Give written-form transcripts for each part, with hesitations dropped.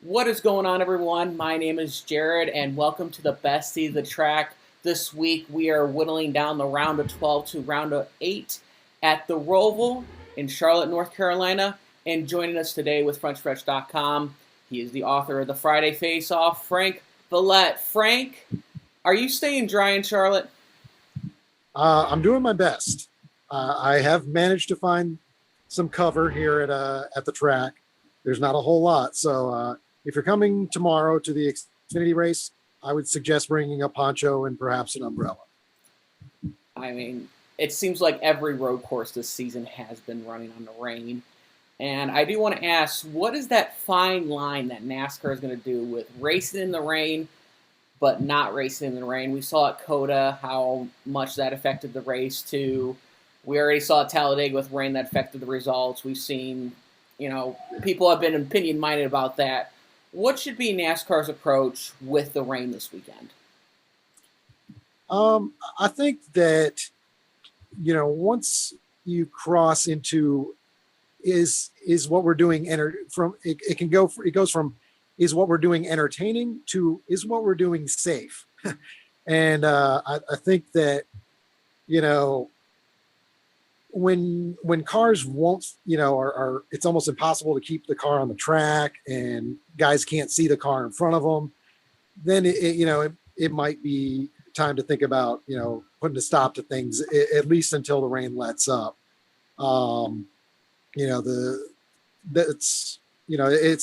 What is going on, everyone? My name is Jared, and welcome to the best seat of the track. This week, we are whittling down the round of 12 to round of 8 at the Roval in Charlotte, North Carolina. And joining us today with FrenchFresh.com, he is the author of the Friday Face-Off, Frank Velat. Frank, are you staying dry in Charlotte? I'm doing my best. I have managed to find some cover here at the track. There's not a whole lot, so if you're coming tomorrow to the Xfinity race, I would suggest bringing a poncho and perhaps an umbrella. I mean, it seems like every road course this season has been running on the rain. And I do want to ask, what is that fine line that NASCAR is going to do with racing in the rain, but not racing in the rain? We saw at COTA how much that affected the race, too. We already saw at Talladega with rain that affected the results. We've seen, people have been opinion-minded about that. What should be NASCAR's approach with the rain this weekend? I think that, once you cross into is what we're doing it goes from is what we're doing entertaining to is what we're doing safe. And I think that, when cars won't, are it's almost impossible to keep the car on the track and guys can't see the car in front of them, then it might be time to think about, putting a stop to things, at least until the rain lets up. It's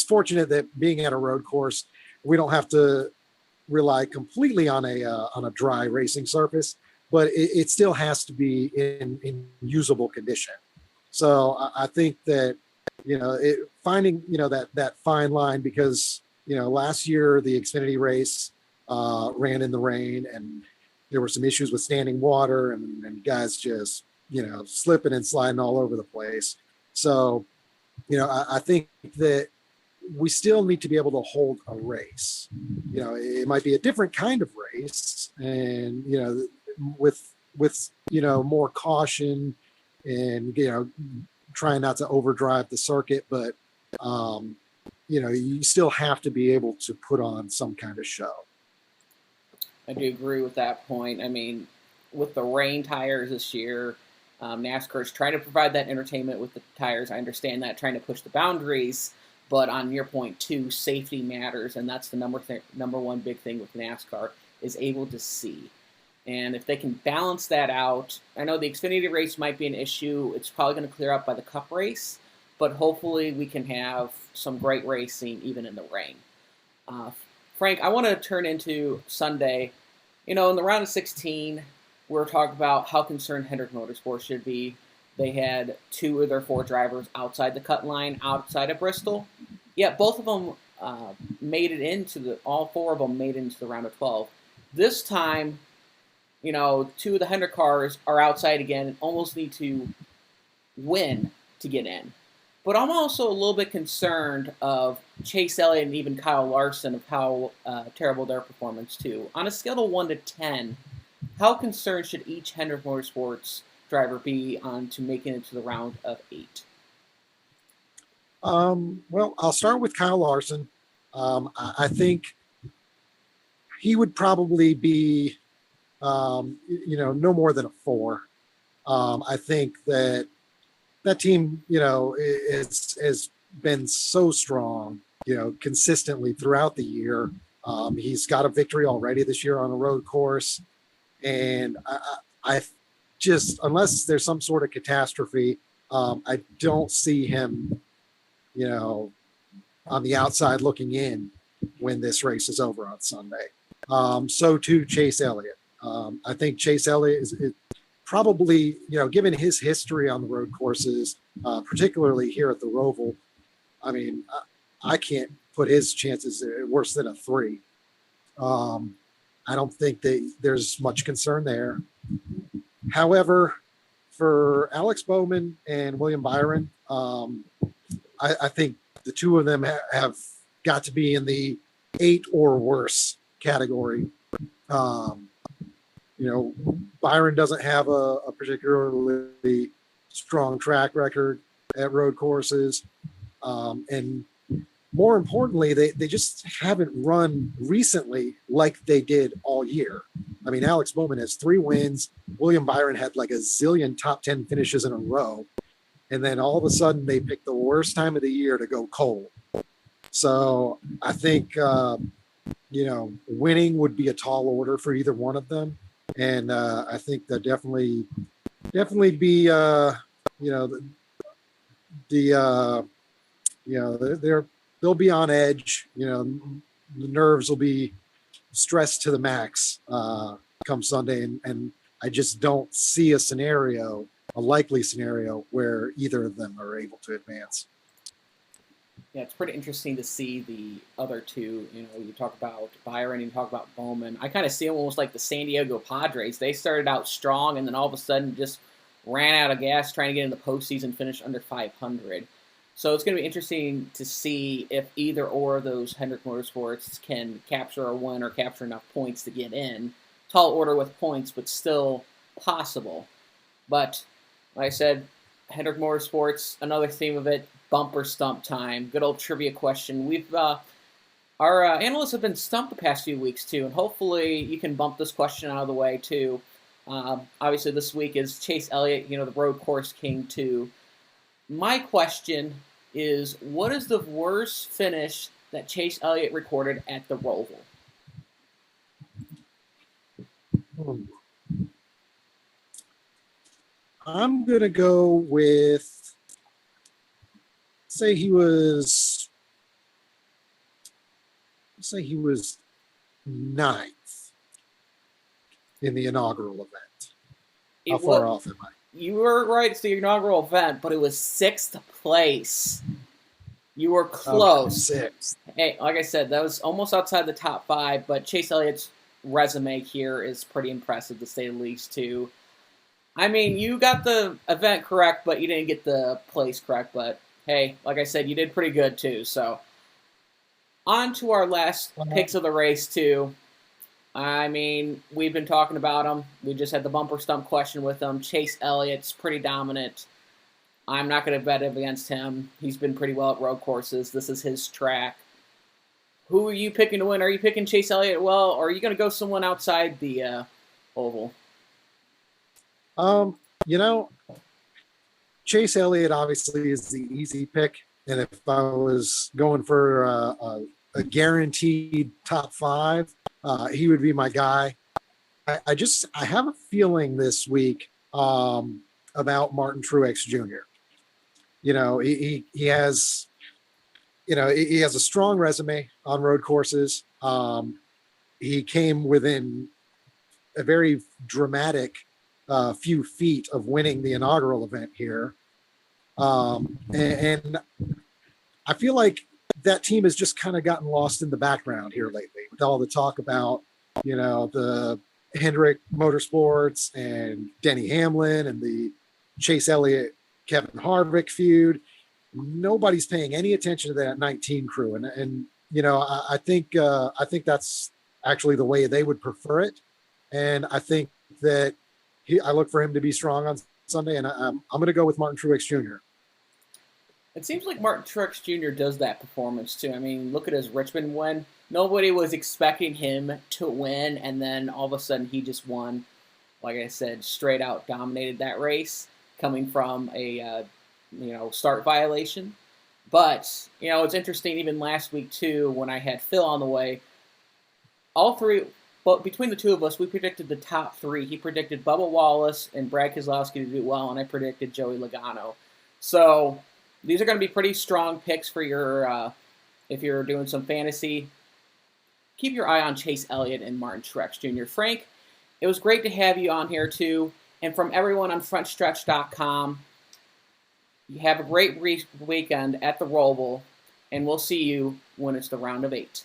fortunate that being at a road course, we don't have to rely completely on a dry racing surface, but it still has to be in usable condition. So I think that, finding, that fine line, because, last year the Xfinity race ran in the rain and there were some issues with standing water and guys just, slipping and sliding all over the place. So, I think that we still need to be able to hold a race. It might be a different kind of race, and with more caution and trying not to overdrive the circuit, but you still have to be able to put on some kind of show. I do agree with that point. I mean, with the rain tires this year, NASCAR is trying to provide that entertainment with the tires. I understand that, trying to push the boundaries. But on your point, too, safety matters, and that's the number one big thing with NASCAR, is able to see. And if they can balance that out, I know the Xfinity race might be an issue. It's probably going to clear up by the Cup race, but hopefully we can have some great racing even in the rain. Frank, I want to turn into Sunday. In the round of 16, we're talking about how concerned Hendrick Motorsports should be. They had 2 of their 4 drivers outside the cut line, outside of Bristol. Yet both of them all 4 of them made it into the round of 12. This time, 2 of the Hendrick cars are outside again and almost need to win to get in. But I'm also a little bit concerned of Chase Elliott and even Kyle Larson, of how terrible their performance too. On a scale of 1 to 10, how concerned should each Hendrick Motorsports driver be on to making it to the round of 8? Well, I'll start with Kyle Larson. I think he would probably be, no more than a 4. I think that team, has been so strong, consistently throughout the year. He's got a victory already this year on a road course. And I just, unless there's some sort of catastrophe, I don't see him, on the outside looking in when this race is over on Sunday. So too, Chase Elliott. I think Chase Elliott is probably, given his history on the road courses, particularly here at the Roval, I mean, I can't put his chances worse than a 3. I don't think that there's much concern there. However, for Alex Bowman and William Byron, I think the 2 of them have got to be in the 8 or worse category. Byron doesn't have a particularly strong track record at road courses. And more importantly, they just haven't run recently like they did all year. I mean, Alex Bowman has 3 wins. William Byron had like a zillion top 10 finishes in a row. And then all of a sudden they picked the worst time of the year to go cold. So I think, winning would be a tall order for either one of them. And I think that definitely be, they'll be on edge. The nerves will be stressed to the max come Sunday, and I just don't see a likely scenario where either of them are able to advance. Yeah, it's pretty interesting to see the other two. You talk about Byron, you talk about Bowman. I kind of see them almost like the San Diego Padres. They started out strong, and then all of a sudden just ran out of gas trying to get in the postseason, finish under 500. So it's going to be interesting to see if either or of those Hendrick Motorsports can capture a win or capture enough points to get in. Tall order with points, but still possible. But, like I said, Hendrick Motorsports, another theme of it, bumper stump time. Good old trivia question. Our analysts have been stumped the past few weeks, too, and hopefully you can bump this question out of the way, too. Obviously, this week is Chase Elliott, the road course king, too. My question is, what is the worst finish that Chase Elliott recorded at the Roval? I'm going to go with, say he was 9th in the inaugural event. How far off am I? You were right. It's the inaugural event, but it was 6th place. You were close. Okay, 6th. Hey, like I said, that was almost outside the top 5, but Chase Elliott's resume here is pretty impressive, to say the least, too. I mean, you got the event correct, but you didn't get the place correct. But, hey, like I said, you did pretty good, too. So, on to our last picks of the race, too. I mean, we've been talking about him. We just had the bumper stump question with him. Chase Elliott's pretty dominant. I'm not going to bet against him. He's been pretty well at road courses. This is his track. Who are you picking to win? Are you picking Chase Elliott or are you going to go someone outside the oval? Chase Elliott obviously is the easy pick. And if I was going for a guaranteed top 5, he would be my guy. I have a feeling this week about Martin Truex Jr. He has a strong resume on road courses. He came within a very dramatic few feet of winning the inaugural event here. And I feel like that team has just kind of gotten lost in the background here lately with all the talk about, the Hendrick Motorsports and Denny Hamlin and the Chase Elliott, Kevin Harvick feud. Nobody's paying any attention to that 19 crew. And I think that's actually the way they would prefer it. And I think that I look for him to be strong on Sunday, and I'm going to go with Martin Truex Jr. It seems like Martin Truex Jr. does that performance, too. I mean, look at his Richmond win. Nobody was expecting him to win, and then all of a sudden he just won. Like I said, straight out dominated that race, coming from a start violation. But, it's interesting, even last week, too, when I had Phil on the way, all three, but between the two of us, we predicted the top 3. He predicted Bubba Wallace and Brad Keselowski to do well, and I predicted Joey Logano. So these are going to be pretty strong picks for your, if you're doing some fantasy. Keep your eye on Chase Elliott and Martin Truex Jr. Frank, it was great to have you on here, too. And from everyone on frontstretch.com, you have a great weekend at the Roval, and we'll see you when it's the round of 8.